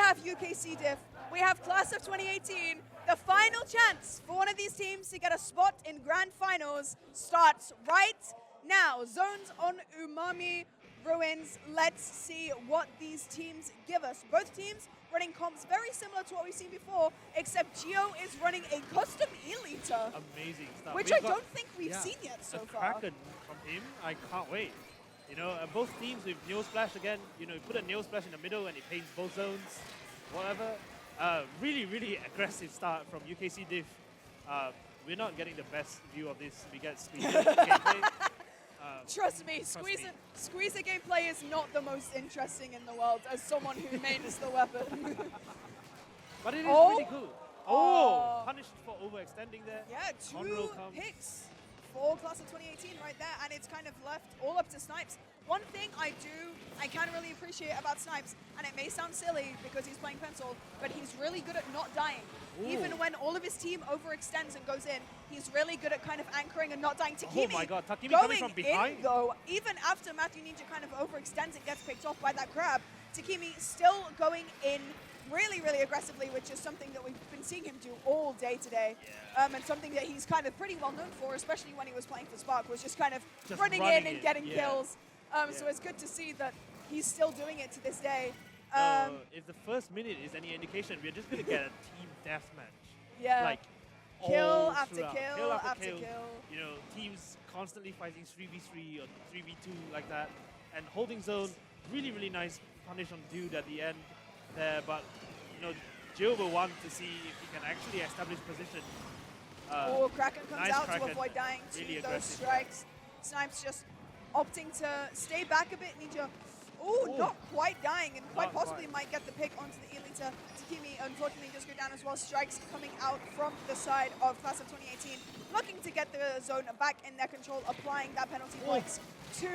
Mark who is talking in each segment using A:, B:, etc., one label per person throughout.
A: have UKC DIFF, we have Class of 2018. The final chance for one of these teams to get a spot in Grand Finals starts right now. Zones on Umami Ruins. Let's see what these teams give us. Both teams running comps very similar to what we've seen before, except Geo is running a custom E-liter.
B: Amazing stuff.
A: Which I don't think we've seen yet so far.
B: Kraken from him, I can't wait. You know, both teams with Neo Splash again, you know, you put a Neo Splash in the middle and it paints both zones, whatever. Really, really aggressive start from UKC DIFF. We're not getting the best view of this. We get squeezed gameplay.
A: Trust me, squeezer gameplay is not the most interesting in the world as someone who mains the weapon.
B: But it is pretty cool. Oh, punished for overextending there.
A: Yeah, 2 picks for Class of 2018 right there, and it's kind of left all up to Snipes. One thing I can really appreciate about Snipes, and it may sound silly because he's playing Pencil, but he's really good at not dying. Ooh. Even when all of his team overextends and goes in, he's really good at kind of anchoring and not dying. Takimi,
B: oh my god, Takimi coming from behind?
A: In, though, even after Matthew Ninja kind of overextends and gets picked off by that crab, Takimi still going in really, really aggressively, which is something that we've been seeing him do all day today. Yeah. And something that he's kind of pretty well known for, especially when he was playing for Spark, was just kind of running in and getting kills. So it's good to see that he's still doing it to this day.
B: If the first minute is any indication, we're just going to get a team deathmatch.
A: Yeah.
B: Like,
A: kill after kill after kill.
B: You know, teams constantly fighting 3v3 or 3v2 like that. And holding zone, really, really nice punish on Dude at the end there. But, you know, Jill will want to see if he can actually establish position.
A: Kraken comes
B: nice
A: out
B: Kraken.
A: to avoid dying to
B: really
A: those
B: aggressive.
A: strikes. Snipes just opting to stay back a bit. Ninja, not quite dying, and quite possibly might get the pick onto the Elita. Takimi, unfortunately, does go down as well. Strikes coming out from the side of Class of 2018, looking to get the zone back in their control, applying that penalty points to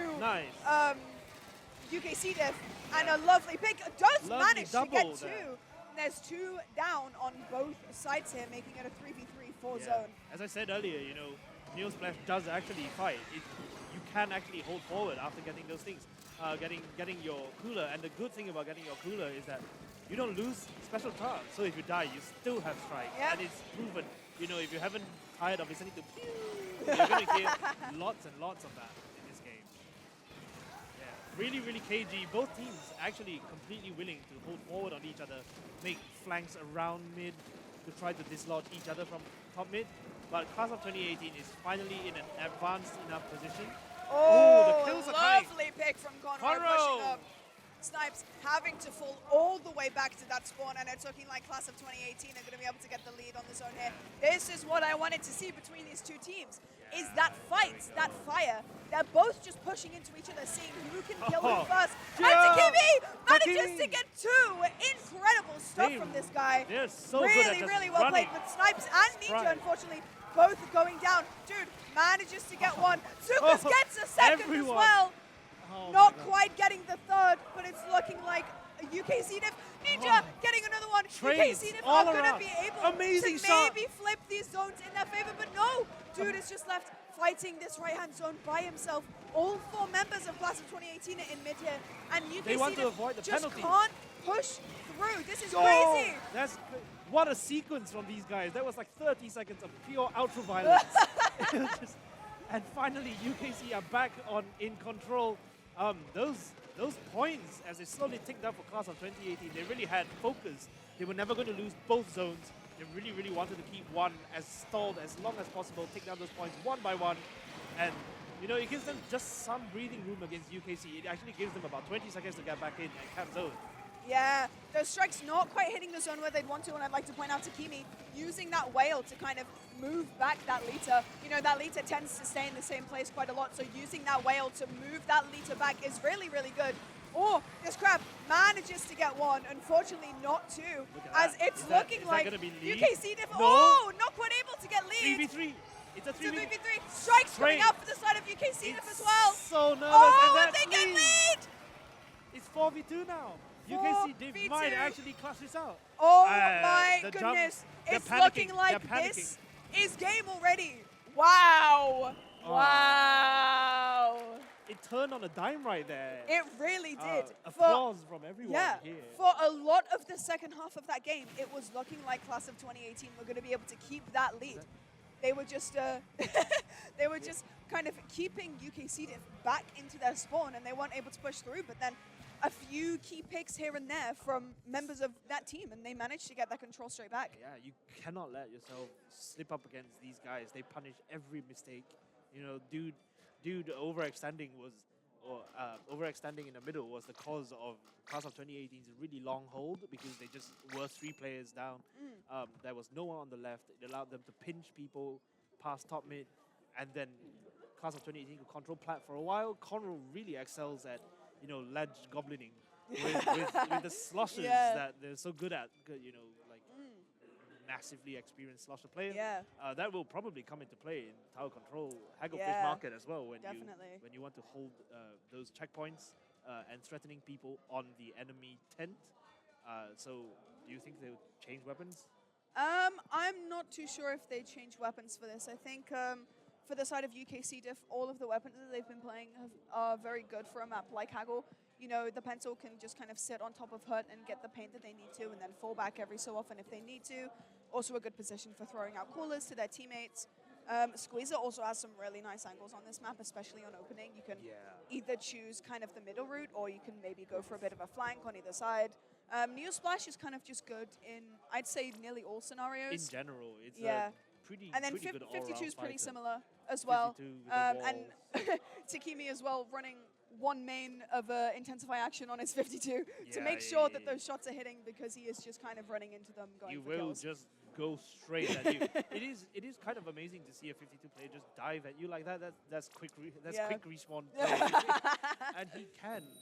A: UKC DIFF, and a lovely pick. Does manage to get 2. There's 2 down on both sides here, making it a 3v3 for zone.
B: As I said earlier, you know, Neo Splash does actually fight. You can actually hold forward after getting those things, getting your cooler. And the good thing about getting your cooler is that you don't lose special charge. So if you die, you still have strike. And it's proven. You know, if you haven't tired of listening to pew, you're going to hear lots and lots of that in this game. Yeah, really, really KG. Both teams actually completely willing to hold forward on each other, make flanks around mid to try to dislodge each other from top mid. But Class of 2018 is finally in an advanced enough position.
A: Oh,
B: the kills are
A: lovely pick from Conroy pushing up. Snipes having to fall all the way back to that spawn, and it's looking like Class of 2018 are going to be able to get the lead on the zone here. This is what I wanted to see between these two teams, is that fight, that fire. They're both just pushing into each other, seeing who can kill who first. And Takimi manages to get 2. Incredible stuff from this guy.
B: They're so
A: really,
B: good at
A: really well played. But Snipes and Ninja, unfortunately, both going down. Dude manages to get 1. Zukas gets a second as well. Not quite getting the 3rd, but it's looking like UKC DIFF. Ninja getting another 1. UKC DIFF are going to be able to maybe flip these zones in their favor, but no. Dude is just left fighting this right-hand zone by himself. All 4 members of Class of 2018 are in mid here, and UKC DIFF just can't push through. This is crazy.
B: What a sequence from these guys. That was like 30 seconds of pure ultra violence. And finally, UKC are back in control. Those points, as they slowly ticked up for Class of 2018, they really had focus. They were never going to lose both zones. They really, really wanted to keep one as stalled as long as possible, take down those points one by one. And, you know, it gives them just some breathing room against UKC. It actually gives them about 20 seconds to get back in and cap zone.
A: Yeah, those strikes not quite hitting the zone where they'd want to, and I'd like to point out Takimi using that whale to kind of move back that Lita. You know, that Lita tends to stay in the same place quite a lot, so using that whale to move that Lita back is really, really good. Oh, this crab manages to get 1, unfortunately not 2, as it's looking like UKC DIFF, not quite able to get lead.
B: 3v3. It's a 3v3.
A: Strikes coming out for the side of UKC DIFF as well.
B: So nervous.
A: Oh, and they get lead!
B: It's 4v2 now. UKC DIFF might actually clutch this out.
A: Oh my goodness. It's looking like this is game already. Wow. Wow.
B: it turned on a dime right there.
A: It really did.
B: Applause from everyone here.
A: For a lot of the second half of that game, it was looking like Class of 2018 were going to be able to keep that lead. They were just they were just kind of keeping UKC DIFF back into their spawn, and they weren't able to push through. But then a few key picks here and there from members of that team, and they managed to get that control straight back.
B: Yeah, you cannot let yourself slip up against these guys. They punish every mistake. You know, dude overextending in the middle was the cause of Class of 2018's really long hold, because they just were 3 players down. There was no one on the left. It allowed them to pinch people past top mid, and then Class of 2018 could control plat for a while. Conroe really excels at, you know, ledge goblining with the sloshes that they're so good at. You know, like massively experienced slosher player. That will probably come into play in tower control, Hagglefish market as well, when you want to hold those checkpoints and threatening people on the enemy tent. So do you think they'll change weapons?
A: I'm not too sure if they change weapons for this. I think for the side of UKC DIFF, all of the weapons that they've been playing are very good for a map like Haggle. You know, the pencil can just kind of sit on top of hut and get the paint that they need to, and then fall back every so often if they need to. Also a good position for throwing out coolers to their teammates. Squeezer also has some really nice angles on this map, especially on opening. You can either choose kind of the middle route, or you can maybe go for a bit of a flank on either side. Neo Splash is kind of just good in, I'd say, nearly all scenarios.
B: In general, it's pretty
A: and then
B: pretty good
A: 52 is pretty
B: fighter.
A: similar as well.
B: 52 with
A: and Takimi as well, running one main of Intensify Action on his 52 to make sure that those shots are hitting, because he is just kind of running into them, going for kills.
B: He will just go straight at you. It is kind of amazing to see a 52 player just dive at you like that. That's quick respawn play. And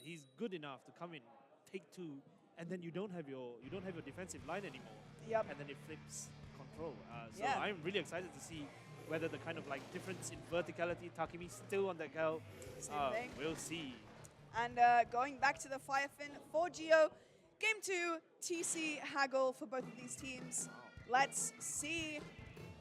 B: he's good enough to come in, take 2, and then you don't have your defensive line anymore. And then it flips control. So I'm really excited to see whether the kind of like difference in verticality, Takimi still on that gal. We'll see.
A: And going back to the Firefin for Geo, game 2, TC Haggle for both of these teams. Let's see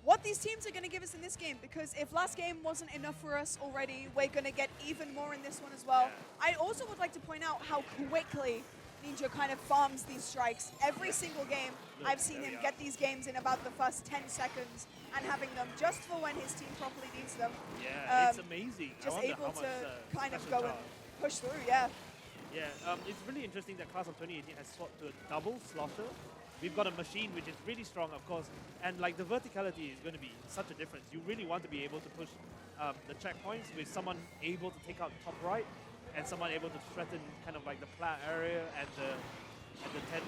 A: what these teams are going to give us in this game, because if last game wasn't enough for us already, we're going to get even more in this one as well. I also would like to point out how quickly Ninja kind of farms these strikes. Every single game, I've seen him get these games in about the first 10 seconds and having them just for when his team properly needs them.
B: It's amazing.
A: Just able to kind of go and push through,
B: it's really interesting that Class of 2018 has swapped to a double slosher. We've got a machine which is really strong, of course, and like the verticality is going to be such a difference. You really want to be able to push the checkpoints with someone able to take out top right, and someone able to threaten kind of like the plat area and the tent,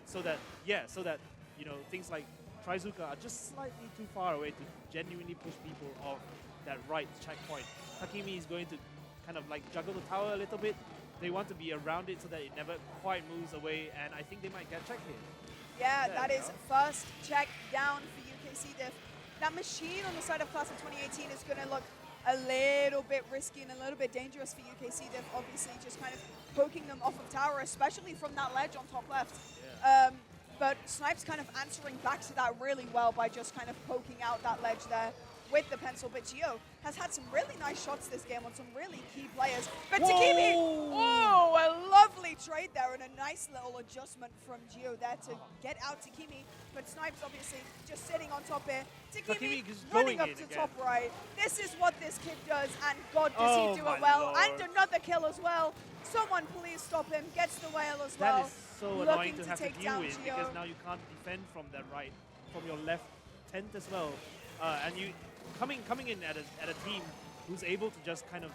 B: so that you know, things like Trizuka are just slightly too far away to genuinely push people off that right checkpoint. Takimi is going to kind of like juggle the tower a little bit. They want to be around it so that it never quite moves away, and I think they might get checked here.
A: That is first check down for UKC DIFF. That machine on the side of Class of 2018 is going to look a little bit risky and a little bit dangerous for UKC DIFF, obviously just kind of poking them off of tower, especially from that ledge on top left. But Snipes kind of answering back to that really well by just kind of poking out that ledge there with the pencil. But Geo has had some really nice shots this game on some really key players. But Takimi, a lovely trade there and a nice little adjustment from Geo there to get out Takimi. But Snipes obviously just sitting on top here. Takimi running up to top right. This is what this kid does, and God, does he do it well. And another kill as well. Someone please stop him. Gets the whale as well.
B: That is so annoying to have to deal with, because now you can't defend from that right, from your left tent as well. And you coming in at a team who's able to just kind of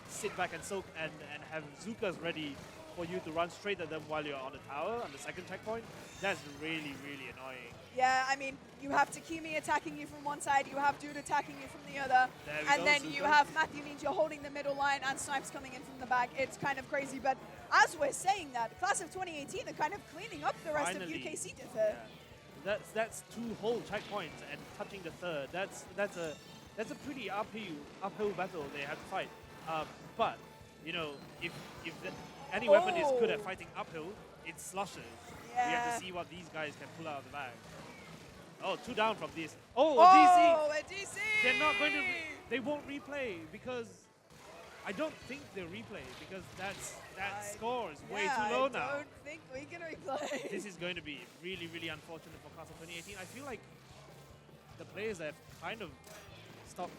B: sit back and soak and have Zukas ready for you to run straight at them while you're on the tower on the second checkpoint. That's really, really annoying.
A: Yeah, I mean, you have Takimi attacking you from one side, you have Dude attacking you from the other, and then you have Matthew Ninja holding the middle line and Snipes coming in from the back. It's kind of crazy, but as we're saying that, Class of 2018 are kind of cleaning up the rest of UKC DIFF here.
B: That's 2 whole checkpoints and touching the third. That's a pretty uphill battle they have to fight. But you know, if any weapon is good at fighting uphill, it's slushers. We have to see what these guys can pull out of the bag. 2 down from this.
A: A DC!
B: They're not going to. They won't replay because I don't think they'll replay because that score is way
A: Yeah,
B: too low now.
A: I don't think we can replay.
B: This is going to be really, really unfortunate for Class of 2018. I feel like the players have kind of stopped.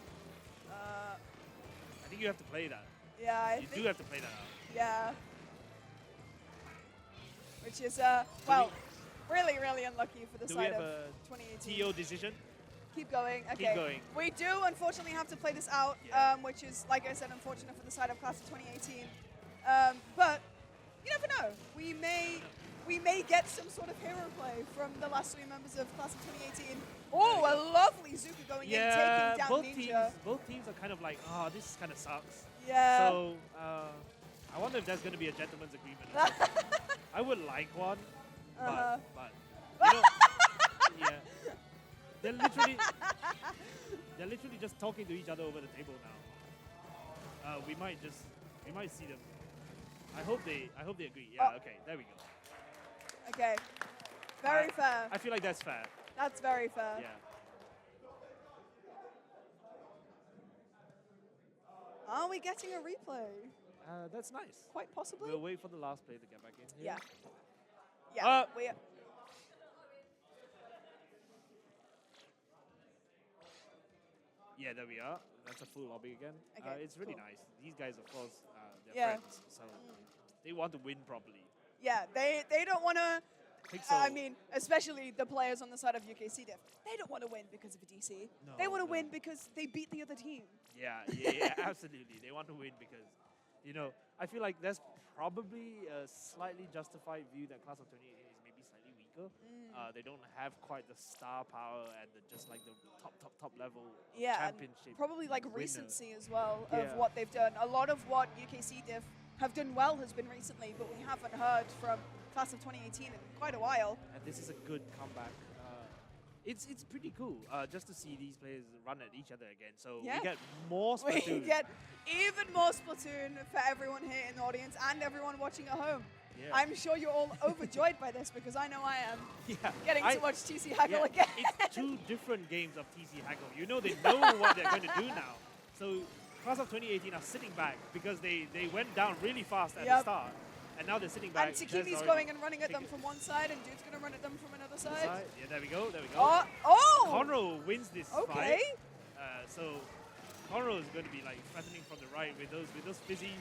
B: I think you have to play that.
A: Yeah,
B: You do have to play that out.
A: Yeah. Which is, well, really, really unlucky for the
B: Do
A: side
B: we have
A: of
B: a
A: 2018.
B: TO decision?
A: Keep going. Okay.
B: Keep going.
A: We do unfortunately have to play this out,
B: Yeah.
A: which is, like I said, unfortunate for the side of Class of 2018. But you never know. We may get some sort of hero play from the last 3 members of Class of 2018. Oh, a lovely Zuka going in, taking down Ninja.
B: Both teams are kind of like, oh, this kind of sucks.
A: Yeah.
B: So I wonder if there's going to be a gentleman's agreement. Or something. I would like one, but you know, yeah. They're literally just talking to each other over the table now. We might see them. I hope they agree. Yeah.
A: Oh.
B: Okay. There we go.
A: Okay. Very fair.
B: I feel like that's fair.
A: That's very fair.
B: Yeah.
A: Are we getting a replay?
B: That's nice.
A: Quite possibly.
B: We'll wait for the last player to get back in.
A: Yeah. Yeah. We.
B: Yeah, there we are. That's a full lobby again.
A: Okay,
B: it's really
A: cool.
B: nice. These guys, of course, they're
A: Yeah.
B: friends, so they want to win properly.
A: Yeah, they don't want to.
B: I think so.
A: I mean, especially the players on the side of UKC DIFF. They don't want to win because of a DC.
B: No,
A: they want to
B: no.
A: win because they beat the other team.
B: Yeah, absolutely. They want to win because, you know, I feel like there's probably a slightly justified view that Class of 2018 is maybe slightly weaker. They don't have quite the star power and just like the top level
A: Yeah, and
B: championship.
A: probably like
B: winner.
A: recency as well
B: Yeah.
A: of what they've done. A lot of what UKC DIFF have done well has been recently, but we haven't heard from Class of 2018 in quite a while.
B: And this is a good comeback. It's pretty cool just to see these players run at each other again. So
A: Yeah.
B: we get more Splatoon.
A: We get even more Splatoon for everyone here in the audience and everyone watching at home.
B: Yeah.
A: I'm sure you're all overjoyed by this because I know I am.
B: Yeah.
A: Getting to watch TC Haggle
B: Yeah,
A: again.
B: It's 2 different games of TC Haggle. You know they know what they're going to do now. So Class of 2018 are sitting back because they went down really fast at the start. And now they're sitting back.
A: And Takimi's going and running at them from one side, and Dude's going to run at them from another side.
B: Yeah, there we go.
A: Oh!
B: Conroe wins this
A: Okay.
B: fight. So Conroe is going to be like threatening from the right with those fizzies,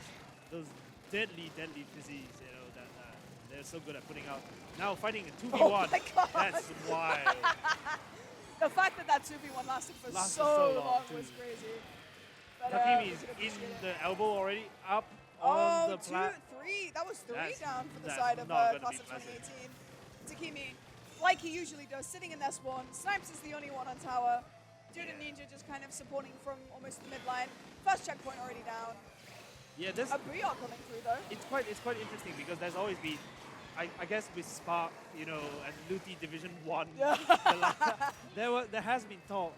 B: those deadly fizzies. You know that they're so good at putting out. Now fighting a 2v1.
A: Oh my God.
B: That's wild.
A: The fact that 2v1 lasted for
B: Lasted
A: so
B: so long,
A: long
B: too.
A: was crazy. But,
B: Takimi
A: we
B: is
A: can
B: in
A: appreciate it.
B: the elbow already, up on the plat.
A: 3. That was 3
B: That's-
A: down for the
B: that's
A: side of
B: not gonna
A: Class
B: be
A: of
B: pleasant.
A: 2018. Takimi, like he usually does, sitting in their spawn. Snipes is the only one on tower. Dude and Ninja just kind of supporting from almost the midline. First checkpoint already down.
B: Yeah, this
A: A Booyah coming through though.
B: it's quite interesting because there's always been, I guess with Spark, you know, and Luti Division 1, there has been talk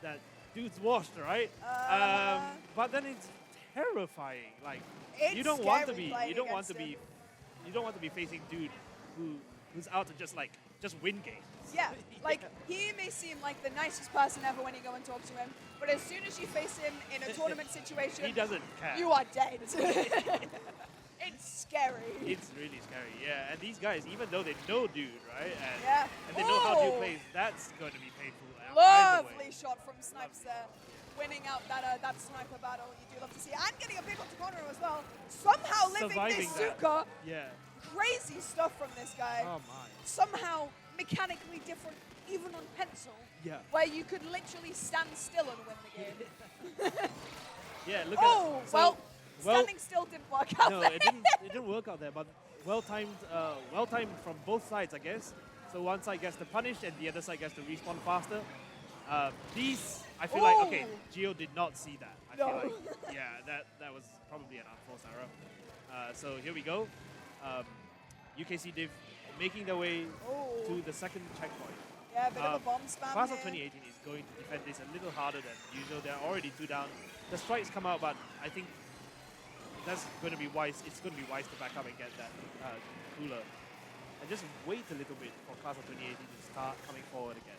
B: that dude's washed, right? But then it's terrifying. Like
A: It's
B: you don't want to
A: scary
B: be
A: playing
B: you don't want
A: against
B: to be
A: him.
B: you don't want to be facing dude who's out to just win games.
A: Yeah, like he may seem like the nicest person ever when you go and talk to him, but as soon as you face him in a tournament situation,
B: He doesn't care.
A: you are dead. It's scary.
B: It's really scary, yeah. And these guys, even though they know dude, right? And,
A: Yeah.
B: and they know how dude
A: Oh.
B: plays, that's going to be painful. either
A: Lovely
B: way.
A: shot from Snipes there, winning out that sniper battle. You do love to see, and getting a big one to Conroe as well. Somehow living
B: Surviving
A: this
B: that.
A: Zuka.
B: Yeah.
A: Crazy stuff from this guy.
B: Oh my.
A: Somehow mechanically different, even on pencil.
B: Yeah.
A: Where you could literally stand still and win the game.
B: Yeah, look
A: Oh,
B: at
A: well, standing still didn't work out
B: No,
A: there.
B: it didn't work out there, but well timed from both sides, I guess. So one side gets to punish and the other side gets to respawn faster. These, I feel like, okay,
A: Ooh.
B: Geo did not see that. I
A: No.
B: feel like, yeah, that was probably an unforced error. So here we go. UKC Diff making their way
A: Oh.
B: to the second checkpoint.
A: Yeah, a bit of a bomb spam
B: Class of
A: here.
B: 2018 is going to defend this a little harder than usual. They're already 2 down. The strikes come out, but I think that's going to be wise. It's going to be wise to back up and get that cooler. And just wait a little bit for Class of 2018 to start coming forward again.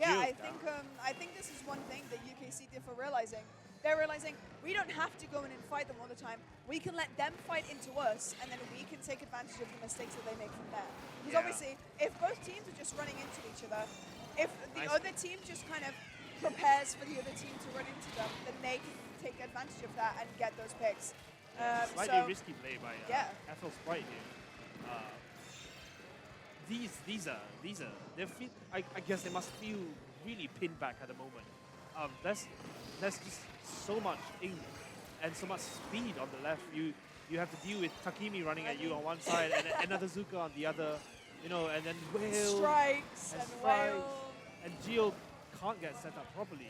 A: Yeah,
B: Geo's
A: I think this is one thing that UKC Diff are realizing. they're realizing we don't have to go in and fight them all the time. We can let them fight into us, and then we can take advantage of the mistakes that they make from there. Because obviously, if both teams are just running into each other, if the other team just kind of prepares for the other team to run into them, then they can take advantage of that and get those picks.
B: Slightly risky play by FL Sprite here. I guess they must feel really pinned back at the moment. There's just so much ink and so much speed on the left. You have to deal with Takimi running at you on one side and another Zuka on the other, you know, and then Whale
A: strikes and Whale.
B: And Geo can't get set up properly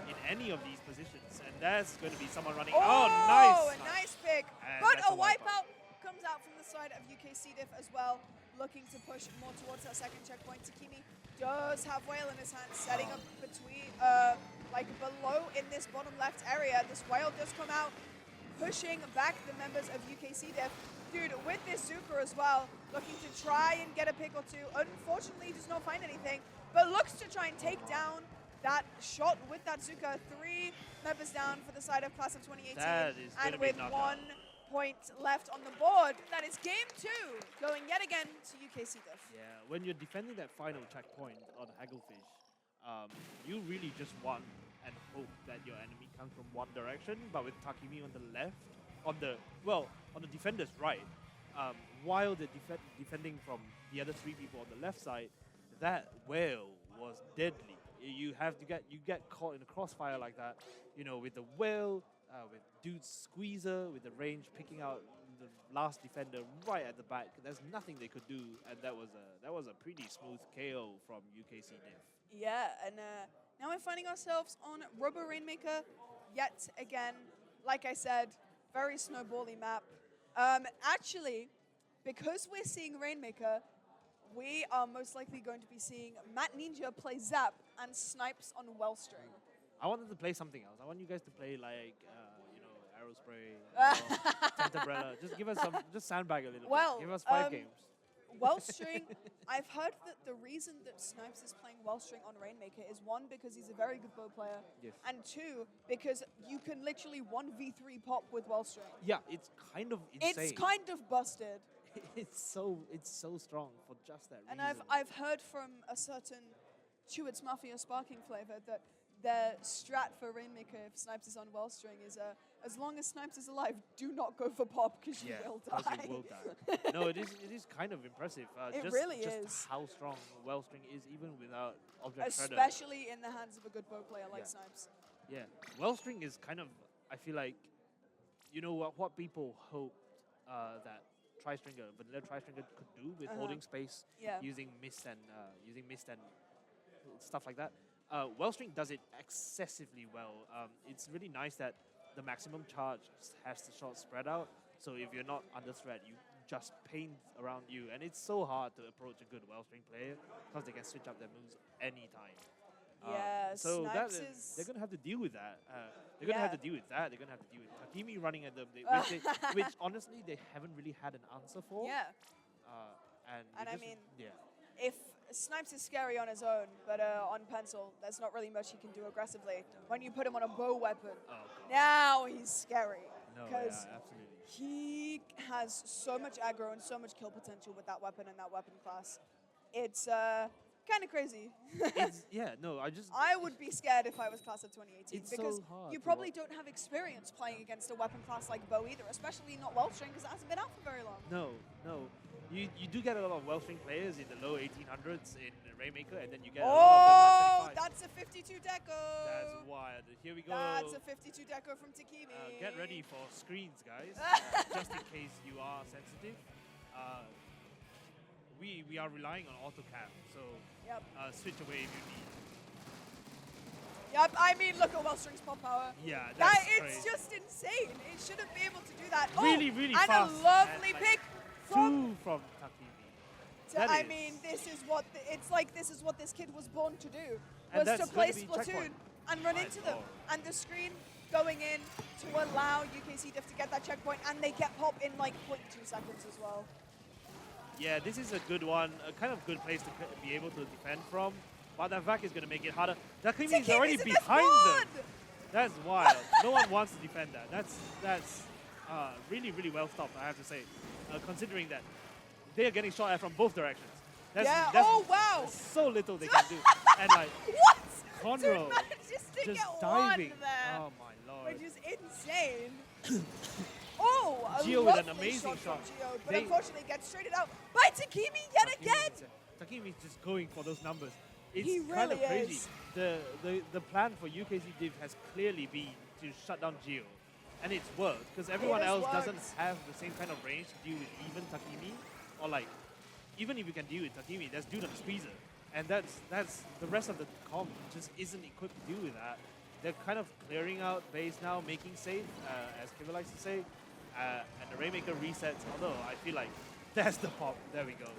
B: in any of these positions, and there's going to be someone running. Oh, nice!
A: A nice pick.
B: And
A: But a wipeout comes out from the side of UKC DIFF as well, looking to push more towards that second checkpoint. Takimi does have Whale in his hand, setting up between, like below in this bottom left area. This Whale does come out, pushing back the members of UKC DIFF. Dude, with this Zuka as well, looking to try and get a pick or two. Unfortunately, does not find anything, but looks to try and take down that shot with that Zuka. 3 members down for the side of Class of 2018. And with 1 point left on the board, that is game 2, going yet again to UKC DIFF.
B: Yeah, when you're defending that final checkpoint on Hagglefish, you really just want and hope that your enemy comes from one direction, but with Takimi on the left, on the defender's right, while they're defending from the other 3 people on the left side, that Whale was deadly. You get caught in a crossfire like that, you know, with the Whale, with Dude's Squeezer, with the range picking out the last defender right at the back. There's nothing they could do, and that was a pretty smooth KO from UKC DIFF.
A: Yeah, and now we're finding ourselves on Rubber Rainmaker yet again. Like I said, very snowbally map. Actually, because we're seeing Rainmaker, we are most likely going to be seeing Matt Ninja play Zap and Snipes on Wellstring.
B: I wanted to play something else. I want you guys to play like, you know, Aerospray, Tentambrella. Just give us some, just sandbag a little bit. Give us 5 games.
A: Wellstring, I've heard that the reason that Snipes is playing Wellstring on Rainmaker is 1, because he's a very good bow player, and 2, because you can literally 1v3 pop with Wellstring.
B: Yeah, it's kind of insane.
A: It's kind of busted.
B: It's so strong for just that
A: and
B: reason.
A: I've heard from a certain Chewits Mafia Sparking flavor that their strat for Rainmaker if Snipes is on Wellstring is as long as Snipes is alive, do not go for pop because you will die.
B: You will die. No, it is kind of impressive.
A: It really is.
B: Just how strong Wellstring is even without Object Shredder.
A: Especially in the hands of a good bow player like Snipes.
B: Yeah, Wellstring is kind of, I feel like, you know what people hoped that vanilla Tri-Stringer could do with holding space, using mist and stuff like that. Wellstring does it excessively well. It's really nice that the maximum charge has the shot spread out, so if you're not under threat, you just paint around you, and it's so hard to approach a good Wellstring player because they can switch up their moves anytime. So they're going to have to deal with that. They're going to have to deal with that. They're going to have to deal with Takimi running at them, which honestly they haven't really had an answer for.
A: Yeah. And I mean, if Snipes is scary on his own, but on Pencil, there's not really much he can do aggressively. When you put him on a bow weapon, now he's scary. Because he has so much aggro and so much kill potential with that weapon and that weapon class. It's kind of crazy.
B: I
A: would be scared if I was class of 2018 because
B: so hard
A: you probably don't have experience playing against a weapon class like bow either, especially not Wellstring because it hasn't been out for very long.
B: No. You do get a lot of Wellstring players in the low 1800s in Rainmaker, and then you get a lot of them at 25.
A: That's a 52 deco.
B: That's wild. Here we go.
A: That's a 52 deco from Takimi.
B: Get ready for screens, guys, just in case you are sensitive. We are relying on AutoCap, so switch away if you need.
A: Yep, I mean, look at Wellstring's pop power.
B: Yeah, that's
A: it's just insane. It shouldn't be able to do that.
B: Really fast.
A: And a lovely pick
B: from Takimi.
A: I mean, this is what this kid was born to do, was to play Splatoon and run into them. And the screen going in to allow UKC DIFF to get that checkpoint, and they get pop in like 0.2 seconds as well.
B: Yeah, this is a good one, a kind of good place to be able to defend from. But that Vac is going to make it harder. Takimi is already behind them. That's wild. No one wants to defend that. That's really, really well stopped, I have to say, considering that they are getting shot at from both directions. That's,
A: Yeah,
B: that's,
A: oh wow!
B: There's so little they can do. And like,
A: What?
B: Conroe
A: Dude manages to
B: just
A: get
B: diving.
A: one there,
B: Oh my lord.
A: which is insane. Oh, a
B: Gio with
A: lovely
B: an amazing
A: shot from
B: shot.
A: Gio, but
B: They-
A: unfortunately gets traded out by Takimi yet again.
B: Takimi's just going for those numbers. It's
A: He
B: kind of
A: really
B: crazy.
A: is.
B: The plan for UKC DIFF has clearly been to shut down Gio. And it's worked, because everyone
A: has
B: else doesn't
A: worked.
B: have the same kind of range to deal with even Takimi. Or like, even if you can deal with Takimi, there's dude on the squeezer. And that's the rest of the comp just isn't equipped to deal with that. They're kind of clearing out base now, making safe, as Kevin likes to say. And the Rainmaker resets, although I feel like that's the pop. There we go.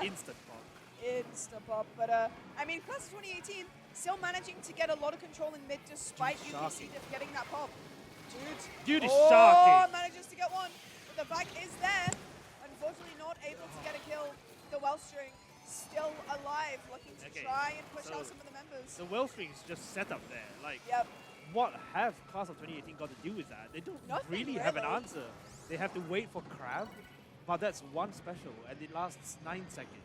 B: Instant pop.
A: Insta-pop, but I mean, Class of 2018 still managing to get a lot of control in mid despite
B: Dude,
A: UKC
B: shocking.
A: Diff getting that pop.
B: Dude is
A: oh,
B: shocking.
A: Manages to get one, but the back is there. Unfortunately not able to get a kill. The Wellstring still alive, looking to try and push out some of the members.
B: The Wellstring's just set up there. Like,
A: Yep.
B: what have Class of 2018 got to do with that? They don't
A: Nothing,
B: really have an
A: really.
B: answer. They have to wait for Crab, but that's one special, and it lasts 9 seconds,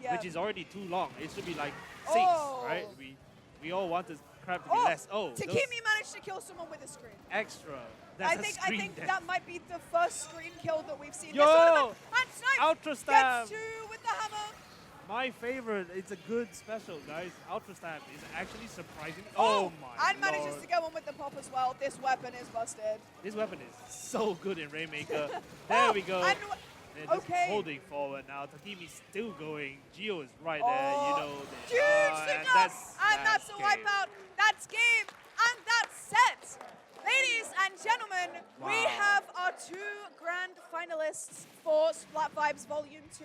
A: Yeah.
B: which is already too long. It should be like 6,
A: Oh.
B: right? We all want this Crab to be less. Oh, those
A: Takimi managed to kill someone with a screen.
B: extra. That's
A: I
B: a screen
A: think
B: death.
A: that might be the first screen kill that we've seen
B: Yo!
A: this tournament. And Snipes
B: Ultra stab.
A: gets 2 with the hammer.
B: My favorite. It's a good special, guys. Ultra stab is actually surprising. Oh my
A: And manages
B: lord.
A: to get one with the pop as well. This weapon is busted.
B: This weapon is so good in Rainmaker. There we go.
A: And
B: They're just
A: okay.
B: holding forward now. Takimi's still going. Gio is right
A: Oh,
B: there. You know.
A: huge
B: and
A: signal. That's a
B: game.
A: wipeout. That's game. And that's set. Ladies and gentlemen, we
B: Wow.
A: have our 2 grand finalists for Splat Vibes Volume 2.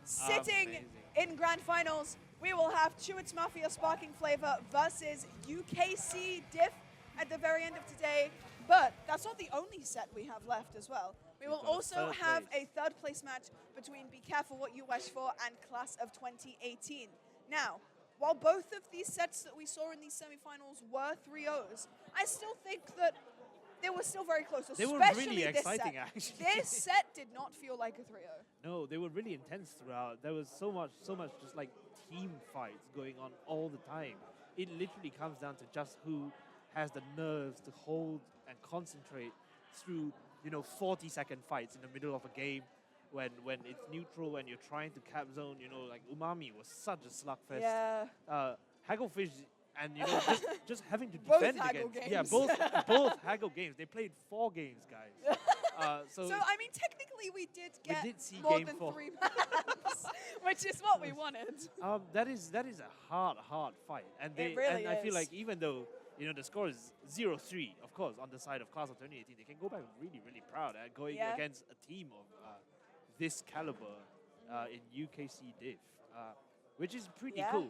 A: Sitting
B: Amazing.
A: in grand finals, we will have Chewits Mafia Sparking Flavor versus UKC Diff at the very end of today. But that's not the only set we have left as well. We will
B: got a
A: also
B: third
A: have
B: place.
A: a 3rd place match between Be Careful What You Wish For and Class of 2018. Now, while both of these sets that we saw in these semifinals were 3-0s, I still think that they were still very close,
B: They were
A: especially
B: really
A: this
B: exciting,
A: set.
B: actually.
A: This set did not feel like a 3-0.
B: No, they were really intense throughout. There was so much just like team fights going on all the time. It literally comes down to just who has the nerves to hold and concentrate through, 40-second fights in the middle of a game when it's neutral, when you're trying to cap zone, like Umami was such a slugfest.
A: Yeah.
B: Hagglefish and just having to
A: Both
B: defend
A: Haggle
B: against
A: games.
B: both Haggle games. They played 4 games, guys. So
A: So, I mean, technically we did get
B: did see
A: more
B: game
A: than
B: 4.
A: 3 maps, which is what we wanted.
B: that is a hard fight, and
A: It really
B: I feel
A: is.
B: like even though the score is 0-3, of course, on the side of Class of 2018, they can go back really proud at going
A: Yeah.
B: against a team of this caliber in UKC Diff, which is pretty
A: Yeah.
B: cool.